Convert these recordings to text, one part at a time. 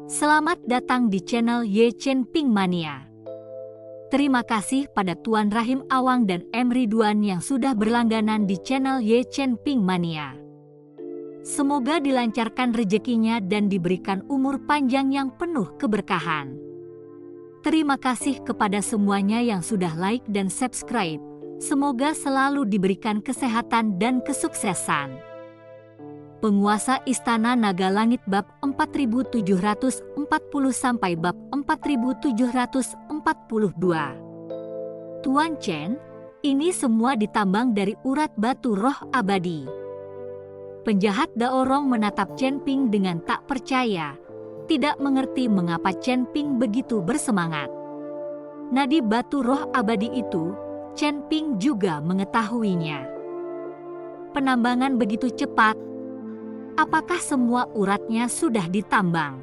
Selamat datang di channel Ye Chen Ping Mania. Terima kasih pada Tuan Rahim Awang dan M. Ridwan yang sudah berlangganan di channel Ye Chen Ping Mania. Semoga dilancarkan rezekinya dan diberikan umur panjang yang penuh keberkahan. Terima kasih kepada semuanya yang sudah like dan subscribe. Semoga selalu diberikan kesehatan dan kesuksesan. Penguasa Istana Naga Langit bab 4740 sampai bab 4742. Tuan Chen, ini semua ditambang dari urat batu roh abadi. Penjahat Daorong menatap Chen Ping dengan tak percaya, tidak mengerti mengapa Chen Ping begitu bersemangat. Nadi batu roh abadi itu, Chen Ping juga mengetahuinya. Penambangan begitu cepat. Apakah semua uratnya sudah ditambang?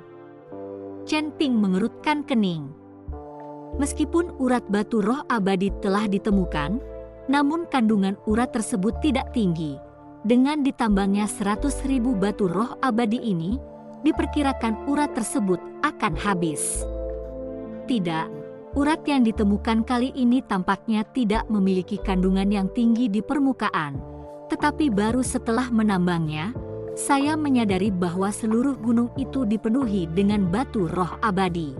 Chen Ping mengerutkan kening. Meskipun urat batu roh abadi telah ditemukan, namun kandungan urat tersebut tidak tinggi. Dengan ditambangnya 100.000 batu roh abadi ini, diperkirakan urat tersebut akan habis. Tidak, urat yang ditemukan kali ini tampaknya tidak memiliki kandungan yang tinggi di permukaan, tetapi baru setelah menambangnya, saya menyadari bahwa seluruh gunung itu dipenuhi dengan batu roh abadi.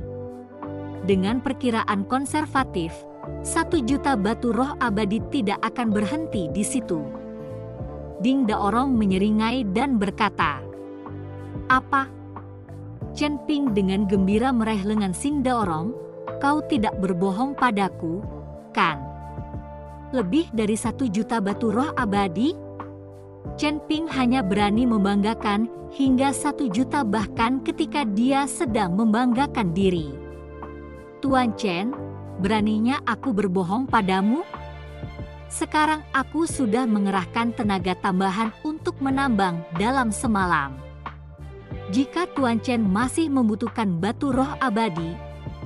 Dengan perkiraan konservatif, 1 juta batu roh abadi tidak akan berhenti di situ. Ding Daorong menyeringai dan berkata, "Apa?" Chen Ping dengan gembira meraih lengan Sing Daorong, "Kau tidak berbohong padaku, kan? Lebih dari 1 juta batu roh abadi?" Chen Ping hanya berani membanggakan hingga 1 juta bahkan ketika dia sedang membanggakan diri. "Tuan Chen, beraninya aku berbohong padamu? Sekarang aku sudah mengerahkan tenaga tambahan untuk menambang dalam semalam. Jika Tuan Chen masih membutuhkan batu roh abadi,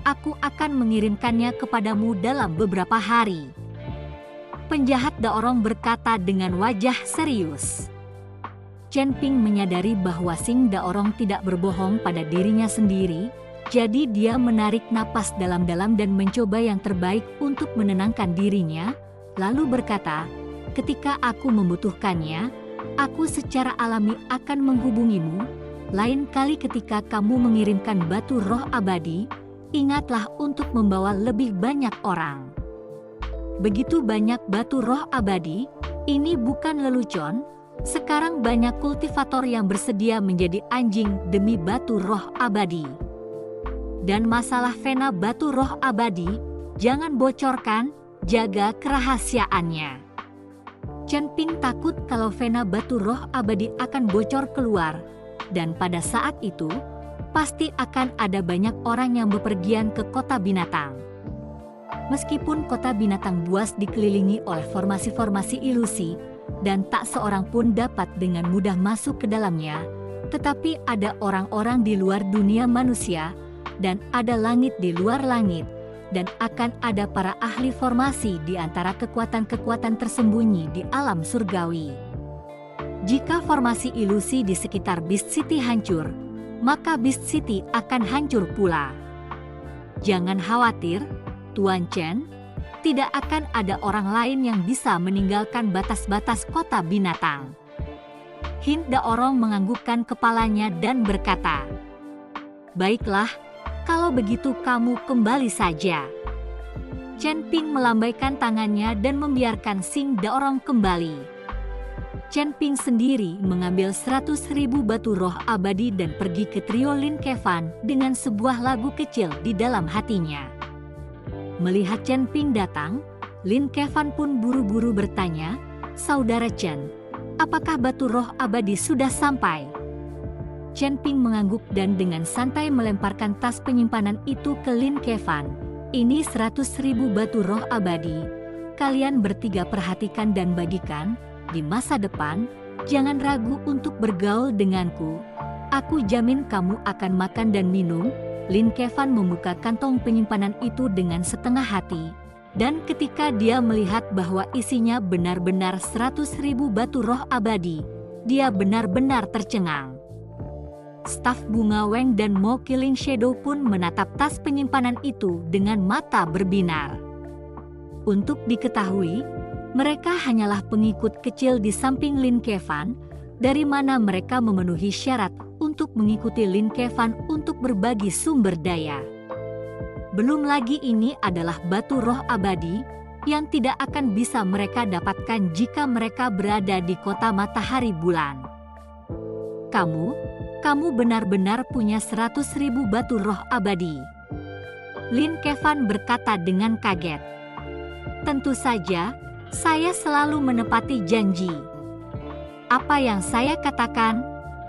aku akan mengirimkannya kepadamu dalam beberapa hari." Penjahat Daorong berkata dengan wajah serius. Chen Ping menyadari bahwa Sing Daorong tidak berbohong pada dirinya sendiri, jadi dia menarik napas dalam-dalam dan mencoba yang terbaik untuk menenangkan dirinya, lalu berkata, "Ketika aku membutuhkannya, aku secara alami akan menghubungimu. Lain kali ketika kamu mengirimkan batu roh abadi, ingatlah untuk membawa lebih banyak orang." Begitu banyak batu roh abadi, ini bukan lelucon. Sekarang banyak kultivator yang bersedia menjadi anjing demi batu roh abadi. Dan masalah vena batu roh abadi, jangan bocorkan, jaga kerahasiaannya. Chen Ping takut kalau vena batu roh abadi akan bocor keluar, dan pada saat itu, pasti akan ada banyak orang yang bepergian ke kota binatang. Meskipun kota binatang buas dikelilingi oleh formasi-formasi ilusi, dan tak seorang pun dapat dengan mudah masuk ke dalamnya, tetapi ada orang-orang di luar dunia manusia, dan ada langit di luar langit, dan akan ada para ahli formasi di antara kekuatan-kekuatan tersembunyi di alam surgawi. Jika formasi ilusi di sekitar Beast City hancur, maka Beast City akan hancur pula. Jangan khawatir, Tuan Chen, tidak akan ada orang lain yang bisa meninggalkan batas-batas kota binatang. Hin Daorong menganggukkan kepalanya dan berkata, "Baiklah, kalau begitu kamu kembali saja." Chen Ping melambaikan tangannya dan membiarkan Sing Daorong kembali. Chen Ping sendiri mengambil 100.000 batu roh abadi dan pergi ke trio Lin Kevan dengan sebuah lagu kecil di dalam hatinya. Melihat Chen Ping datang, Lin Kevan pun buru-buru bertanya, "Saudara Chen, apakah batu roh abadi sudah sampai?" Chen Ping mengangguk dan dengan santai melemparkan tas penyimpanan itu ke Lin Kevan. "Ini 100.000 batu roh abadi. Kalian bertiga perhatikan dan bagikan. Di masa depan, jangan ragu untuk bergaul denganku. Aku jamin kamu akan makan dan minum." Lin Kevan membuka kantong penyimpanan itu dengan setengah hati, dan ketika dia melihat bahwa isinya benar-benar 100.000 batu roh abadi, dia benar-benar tercengang. Staf Bunga Weng dan Mo Killing Shadow pun menatap tas penyimpanan itu dengan mata berbinar. Untuk diketahui, mereka hanyalah pengikut kecil di samping Lin Kevan, dari mana mereka memenuhi syarat untuk mengikuti Lin Kevan untuk berbagi sumber daya. Belum lagi ini adalah batu roh abadi yang tidak akan bisa mereka dapatkan jika mereka berada di kota matahari bulan. Kamu benar-benar punya 100.000 batu roh abadi. Lin Kevan berkata dengan kaget. Tentu saja, saya selalu menepati janji. Apa yang saya katakan,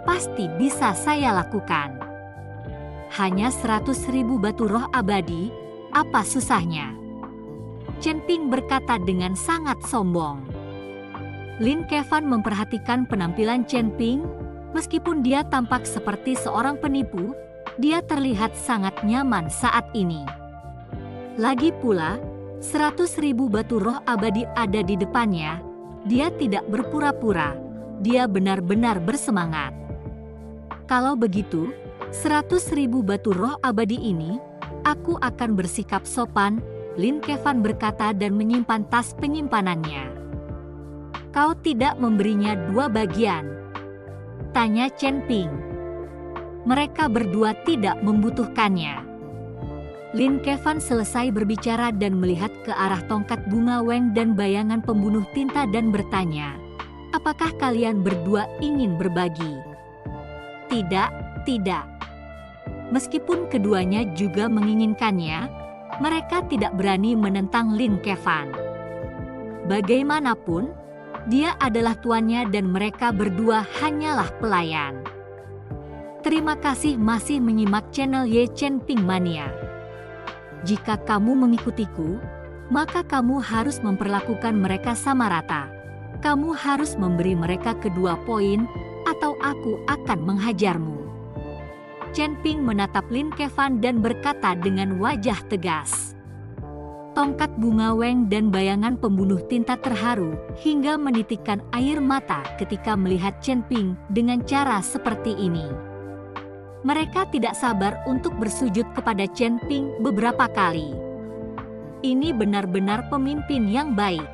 pasti bisa saya lakukan. Hanya 100.000 batu roh abadi, apa susahnya? Chen Ping berkata dengan sangat sombong. Lin Kevan memperhatikan penampilan Chen Ping. Meskipun dia tampak seperti seorang penipu, dia terlihat sangat nyaman saat ini. Lagi pula, 100.000 batu roh abadi ada di depannya. Dia tidak berpura-pura, dia benar-benar bersemangat. Kalau begitu, 100.000 batu roh abadi ini, aku akan bersikap sopan, Lin Kevan berkata dan menyimpan tas penyimpanannya. Kau tidak memberinya 2 bagian? Tanya Chen Ping. Mereka berdua tidak membutuhkannya. Lin Kevan selesai berbicara dan melihat ke arah tongkat bunga Weng dan bayangan pembunuh tinta dan bertanya, apakah kalian berdua ingin berbagi? Tidak. Meskipun keduanya juga menginginkannya, mereka tidak berani menentang Lin Kevan. Bagaimanapun, dia adalah tuannya dan mereka berdua hanyalah pelayan. Terima kasih masih menyimak channel Ye Chen Ping Mania. Jika kamu mengikutiku, maka kamu harus memperlakukan mereka sama rata. Kamu harus memberi mereka kedua poin, atau aku akan menghajarmu. Chen Ping menatap Lin Kevan dan berkata dengan wajah tegas. Tongkat bunga Weng dan bayangan pembunuh tinta terharu hingga menitikkan air mata ketika melihat Chen Ping dengan cara seperti ini. Mereka tidak sabar untuk bersujud kepada Chen Ping beberapa kali. Ini benar-benar pemimpin yang baik.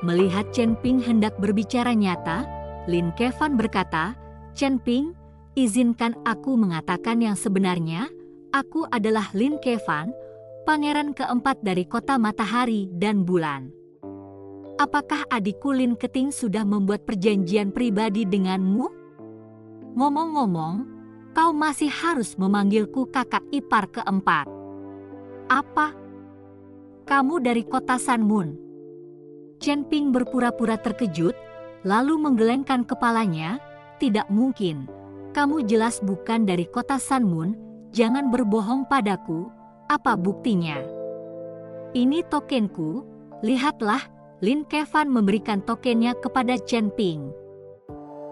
Melihat Chen Ping hendak berbicara nyata, Lin Kevan berkata, Chen Ping, izinkan aku mengatakan yang sebenarnya. Aku adalah Lin Kevan, pangeran keempat dari kota matahari dan bulan. Apakah adikku Lin Keting sudah membuat perjanjian pribadi denganmu? Ngomong-ngomong, kau masih harus memanggilku kakak ipar keempat. Apa? Kamu dari kota Sun Moon? Chen Ping berpura-pura terkejut, lalu menggelengkan kepalanya. Tidak mungkin, kamu jelas bukan dari kota Sun Moon, jangan berbohong padaku. Apa buktinya? Ini tokenku, lihatlah. Lin Kevan memberikan tokennya kepada Chen Ping.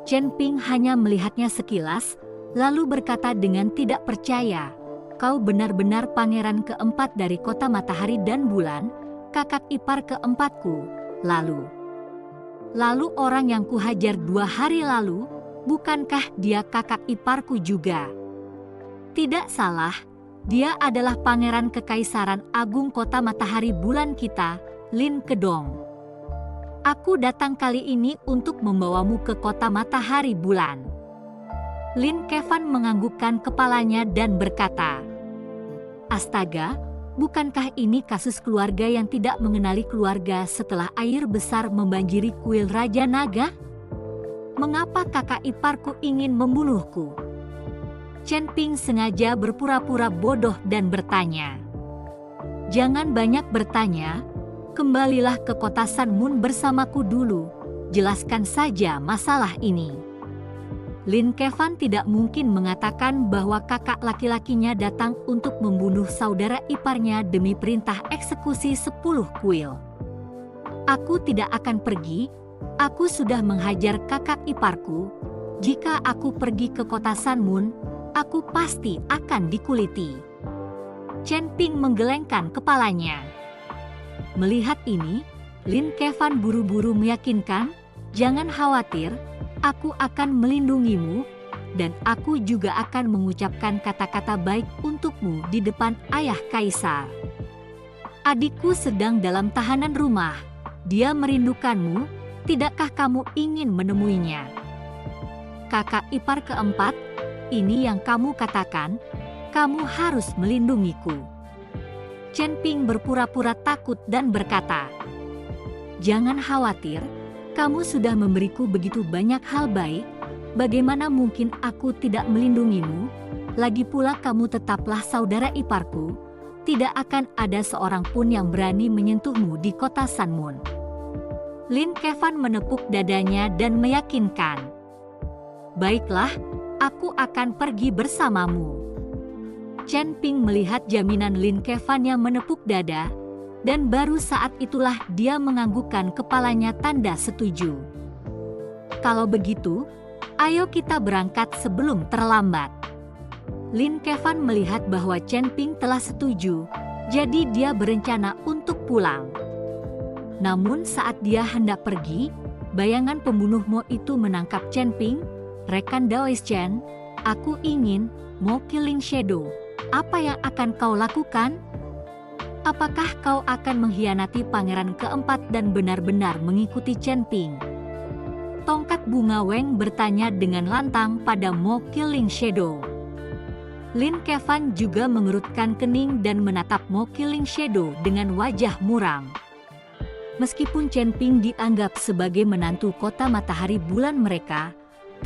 Chen Ping hanya melihatnya sekilas, lalu berkata dengan tidak percaya, kau benar-benar pangeran keempat dari kota matahari dan bulan, kakak ipar keempatku. Lalu orang yang kuhajar 2 hari lalu, bukankah dia kakak iparku juga? Tidak salah. Dia adalah pangeran kekaisaran agung kota matahari bulan kita, Lin Kedong. Aku datang kali ini untuk membawamu ke kota matahari bulan. Lin Kevan menganggukkan kepalanya dan berkata, astaga, bukankah ini kasus keluarga yang tidak mengenali keluarga setelah air besar membanjiri kuil Raja Naga? Mengapa kakak iparku ingin membunuhku? Chen Ping sengaja berpura-pura bodoh dan bertanya. Jangan banyak bertanya, kembalilah ke kota Sun Moon bersamaku dulu, jelaskan saja masalah ini. Lin Kevan tidak mungkin mengatakan bahwa kakak laki-lakinya datang untuk membunuh saudara iparnya demi perintah eksekusi 10 kuil. Aku tidak akan pergi, aku sudah menghajar kakak iparku. Jika aku pergi ke kota Sun Moon, aku pasti akan dikuliti. Chen Ping menggelengkan kepalanya. Melihat ini, Lin Kevan buru-buru meyakinkan, jangan khawatir, aku akan melindungimu. dan aku juga akan mengucapkan kata-kata baik untukmu di depan ayah kaisar. Adikku sedang dalam tahanan rumah. Dia merindukanmu. Tidakkah kamu ingin menemuinya? Kakak ipar keempat, ini yang kamu katakan. Kamu harus melindungiku. Chen Ping berpura-pura takut dan berkata, "Jangan khawatir, kamu sudah memberiku begitu banyak hal baik. Bagaimana mungkin aku tidak melindungimu? Lagi pula kamu tetaplah saudara iparku. Tidak akan ada seorang pun yang berani menyentuhmu di kota Sanmun." Lin Kevan menepuk dadanya dan meyakinkan, "Baiklah, aku akan pergi bersamamu." Chen Ping melihat jaminan Lin Kevan yang menepuk dada, dan baru saat itulah dia menganggukkan kepalanya tanda setuju. "Kalau begitu, ayo kita berangkat sebelum terlambat." Lin Kevan melihat bahwa Chen Ping telah setuju, jadi dia berencana untuk pulang. Namun saat dia hendak pergi, bayangan pembunuh Mo itu menangkap Chen Ping. "Rekan Daois Chen, aku ingin Mo Killing Shadow. Apa yang akan kau lakukan? Apakah kau akan mengkhianati pangeran keempat dan benar-benar mengikuti Chen Ping?" Tongkat bunga Weng bertanya dengan lantang pada Mo Killing Shadow. Lin Kevan juga mengerutkan kening dan menatap Mo Killing Shadow dengan wajah muram. Meskipun Chen Ping dianggap sebagai menantu kota matahari bulan mereka,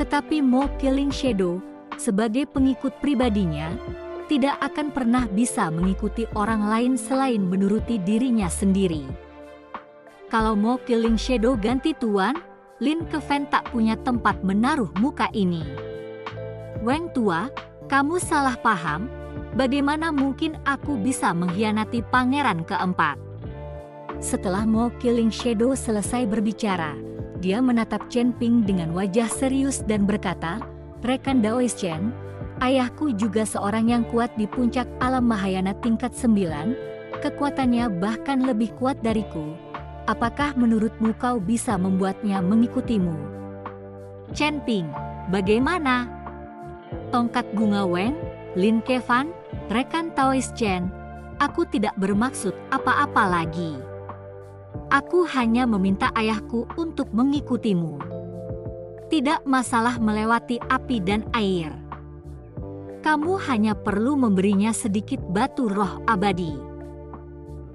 tetapi Mo Killing Shadow sebagai pengikut pribadinya tidak akan pernah bisa mengikuti orang lain selain menuruti dirinya sendiri. Kalau Mo Killing Shadow ganti tuan, Lin Kevan tak punya tempat menaruh muka ini. "Weng tua, kamu salah paham. Bagaimana mungkin aku bisa mengkhianati pangeran keempat?" Setelah Mo Killing Shadow selesai berbicara, dia menatap Chen Ping dengan wajah serius dan berkata, "Rekan Daois Chen, ayahku juga seorang yang kuat di puncak alam Mahayana tingkat 9, kekuatannya bahkan lebih kuat dariku. Apakah menurutmu kau bisa membuatnya mengikutimu?" "Chen Ping, bagaimana?" Tongkat bunga Weng, Lin Kevan, rekan Daois Chen, aku tidak bermaksud apa-apa lagi. Aku hanya meminta ayahku untuk mengikutimu. Tidak masalah melewati api dan air. Kamu hanya perlu memberinya sedikit batu roh abadi.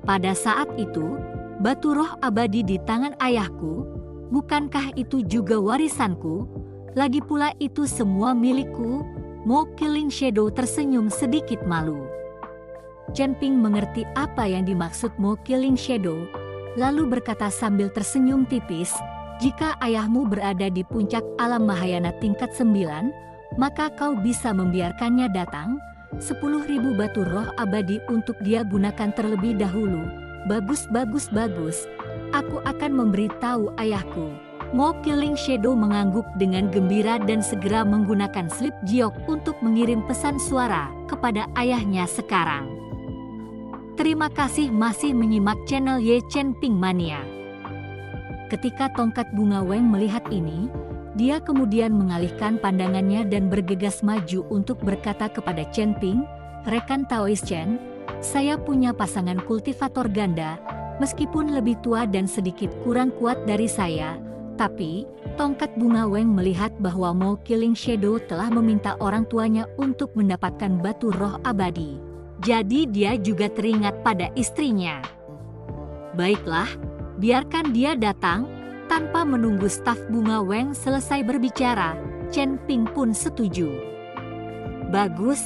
Pada saat itu, batu roh abadi di tangan ayahku, bukankah itu juga warisanku? Lagi pula itu semua milikku. Mo Killing Shadow tersenyum sedikit malu. Chen Ping mengerti apa yang dimaksud Mo Killing Shadow, lalu berkata sambil tersenyum tipis, "Jika ayahmu berada di puncak alam Mahayana tingkat 9, maka kau bisa membiarkannya datang. 10.000 batu roh abadi untuk dia gunakan terlebih dahulu. Bagus, bagus, bagus. Aku akan memberitahu ayahku." Mo Killing Shadow mengangguk dengan gembira dan segera menggunakan slip giok untuk mengirim pesan suara kepada ayahnya sekarang. Terima kasih masih menyimak channel Ye Chen Ping Mania. Ketika tongkat bunga Weng melihat ini, dia kemudian mengalihkan pandangannya dan bergegas maju untuk berkata kepada Chen Ping, "Rekan Daois Chen, saya punya pasangan kultivator ganda, meskipun lebih tua dan sedikit kurang kuat dari saya, tapi tongkat bunga Weng melihat bahwa Mo Killing Shadow telah meminta orang tuanya untuk mendapatkan batu roh abadi. Jadi dia juga teringat pada istrinya. Baiklah, biarkan dia datang." Tanpa menunggu staf bunga Weng selesai berbicara, Chen Ping pun setuju. "Bagus,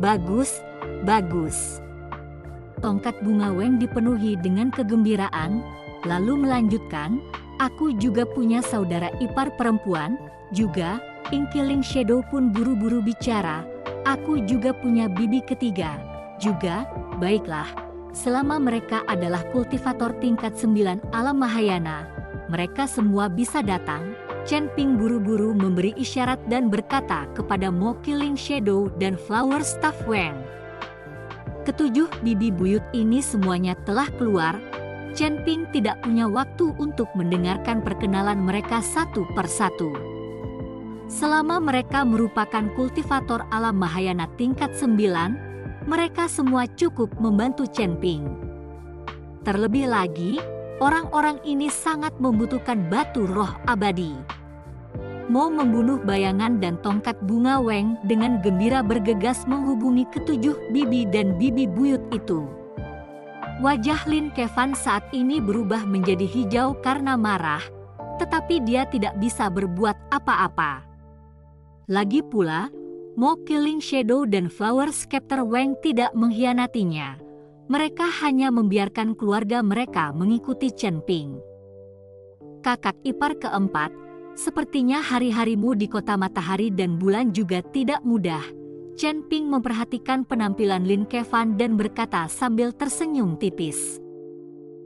bagus, bagus." Tongkat bunga Weng dipenuhi dengan kegembiraan, lalu melanjutkan, "Aku juga punya saudara ipar perempuan, juga." Ing Killing Shadow pun buru-buru bicara, "Aku juga punya bibi ketiga, juga." "Baiklah, selama mereka adalah kultivator tingkat 9 alam Mahayana, mereka semua bisa datang." Chen Ping buru-buru memberi isyarat dan berkata kepada Mo Killing Shadow dan Flower Staff Weng. Ketujuh bibi buyut ini semuanya telah keluar. Chen Ping tidak punya waktu untuk mendengarkan perkenalan mereka satu persatu. Selama mereka merupakan kultivator alam Mahayana tingkat 9, mereka semua cukup membantu Chen Ping. Terlebih lagi, orang-orang ini sangat membutuhkan batu roh abadi. Mo membunuh bayangan dan tongkat bunga Weng dengan gembira bergegas menghubungi ketujuh bibi dan bibi buyut itu. Wajah Lin Kevan saat ini berubah menjadi hijau karena marah, tetapi dia tidak bisa berbuat apa-apa. Lagi pula, Mo Killing Shadow dan Flower Scepter Weng tidak mengkhianatinya. Mereka hanya membiarkan keluarga mereka mengikuti Chen Ping. Kakak ipar keempat, sepertinya hari-harimu di kota matahari dan bulan juga tidak mudah. Chen Ping memperhatikan penampilan Lin Kevan dan berkata sambil tersenyum tipis.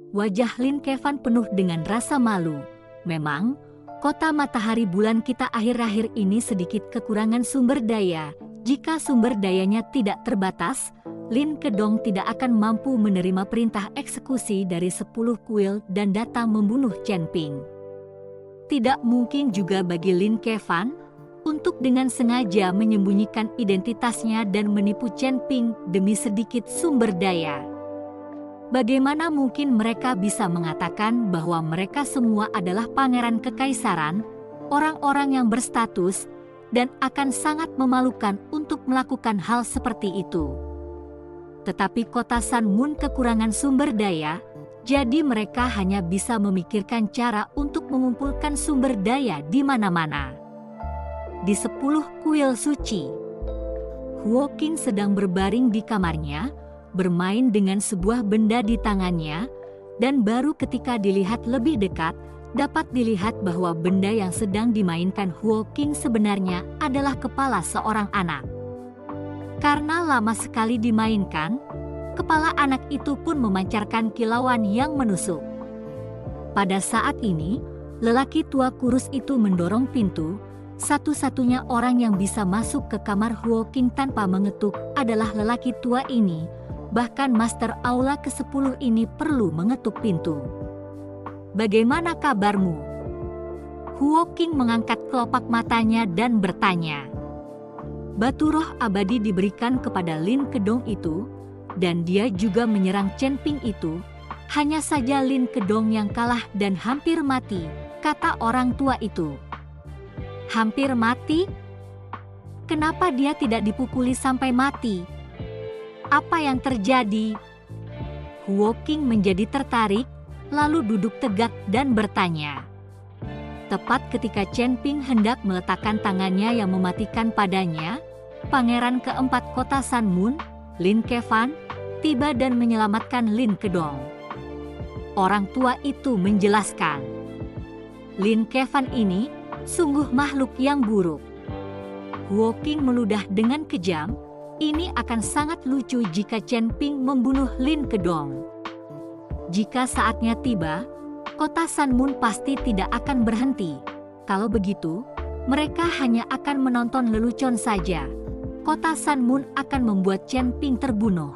Wajah Lin Kevan penuh dengan rasa malu. Memang, kota matahari bulan kita akhir-akhir ini sedikit kekurangan sumber daya. Jika sumber dayanya tidak terbatas, Lin Kedong tidak akan mampu menerima perintah eksekusi dari 10 kuil dan datang membunuh Chen Ping. Tidak mungkin juga bagi Lin Kevan untuk dengan sengaja menyembunyikan identitasnya dan menipu Chen Ping demi sedikit sumber daya. Bagaimana mungkin mereka bisa mengatakan bahwa mereka semua adalah pangeran kekaisaran, orang-orang yang berstatus, dan akan sangat memalukan untuk melakukan hal seperti itu. Tetapi kota Sun Moon kekurangan sumber daya, jadi mereka hanya bisa memikirkan cara untuk mengumpulkan sumber daya di mana-mana. Di 10 kuil suci, Huo Qing sedang berbaring di kamarnya, bermain dengan sebuah benda di tangannya, dan baru ketika dilihat lebih dekat, dapat dilihat bahwa benda yang sedang dimainkan Huo Qing sebenarnya adalah kepala seorang anak. Karena lama sekali dimainkan, kepala anak itu pun memancarkan kilauan yang menusuk. Pada saat ini, lelaki tua kurus itu mendorong pintu. Satu-satunya orang yang bisa masuk ke kamar Huo Qing tanpa mengetuk adalah lelaki tua ini. Bahkan Master Aula ke-10 ini perlu mengetuk pintu. "Bagaimana kabarmu?" Huo Qing mengangkat kelopak matanya dan bertanya. Batu roh abadi diberikan kepada Lin Kedong itu, dan dia juga menyerang Chen Ping itu. Hanya saja Lin Kedong yang kalah dan hampir mati, kata orang tua itu. Hampir mati? Kenapa dia tidak dipukuli sampai mati? Apa yang terjadi? Huo Qing menjadi tertarik, lalu duduk tegak dan bertanya. Tepat ketika Chen Ping hendak meletakkan tangannya yang mematikan padanya, pangeran keempat kota Sun Moon, Lin Kevan, tiba dan menyelamatkan Lin Kedong. Orang tua itu menjelaskan, Lin Kevan ini sungguh makhluk yang buruk. Huo Qing meludah dengan kejam, ini akan sangat lucu jika Chen Ping membunuh Lin Kedong. Jika saatnya tiba, kota Sun Moon pasti tidak akan berhenti. Kalau begitu, mereka hanya akan menonton lelucon saja. Kota Sun Moon akan membuat Chen Ping terbunuh.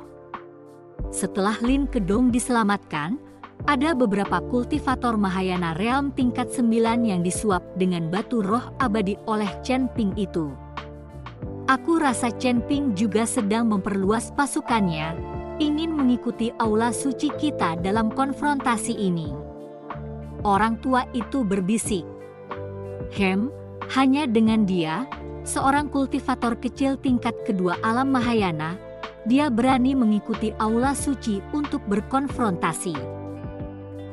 Setelah Lin Kedong diselamatkan, ada beberapa kultivator Mahayana Realm tingkat 9 yang disuap dengan batu roh abadi oleh Chen Ping itu. Aku rasa Chen Ping juga sedang memperluas pasukannya, ingin mengikuti aula suci kita dalam konfrontasi ini. Orang tua itu berbisik. Hanya dengan dia, seorang kultivator kecil tingkat kedua alam Mahayana, dia berani mengikuti aula suci untuk berkonfrontasi.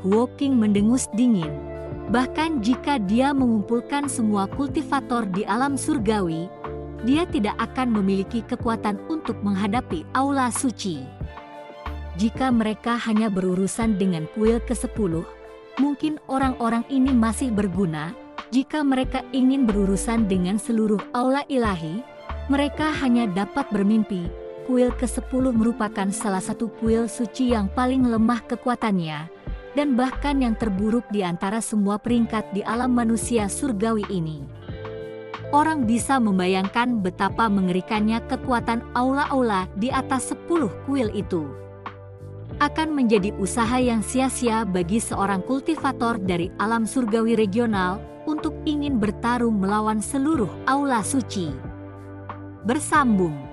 Huo Qing mendengus dingin. Bahkan jika dia mengumpulkan semua kultivator di alam surgawi, dia tidak akan memiliki kekuatan untuk menghadapi aula suci. Jika mereka hanya berurusan dengan kuil ke-10, mungkin orang-orang ini masih berguna. Jika mereka ingin berurusan dengan seluruh aula ilahi, mereka hanya dapat bermimpi. Kuil ke-10 merupakan salah satu kuil suci yang paling lemah kekuatannya, dan bahkan yang terburuk di antara semua peringkat di alam manusia surgawi ini. Orang bisa membayangkan betapa mengerikannya kekuatan aula-aula di atas 10 kuil itu. Akan menjadi usaha yang sia-sia bagi seorang kultivator dari alam surgawi regional untuk ingin bertarung melawan seluruh aula suci. Bersambung.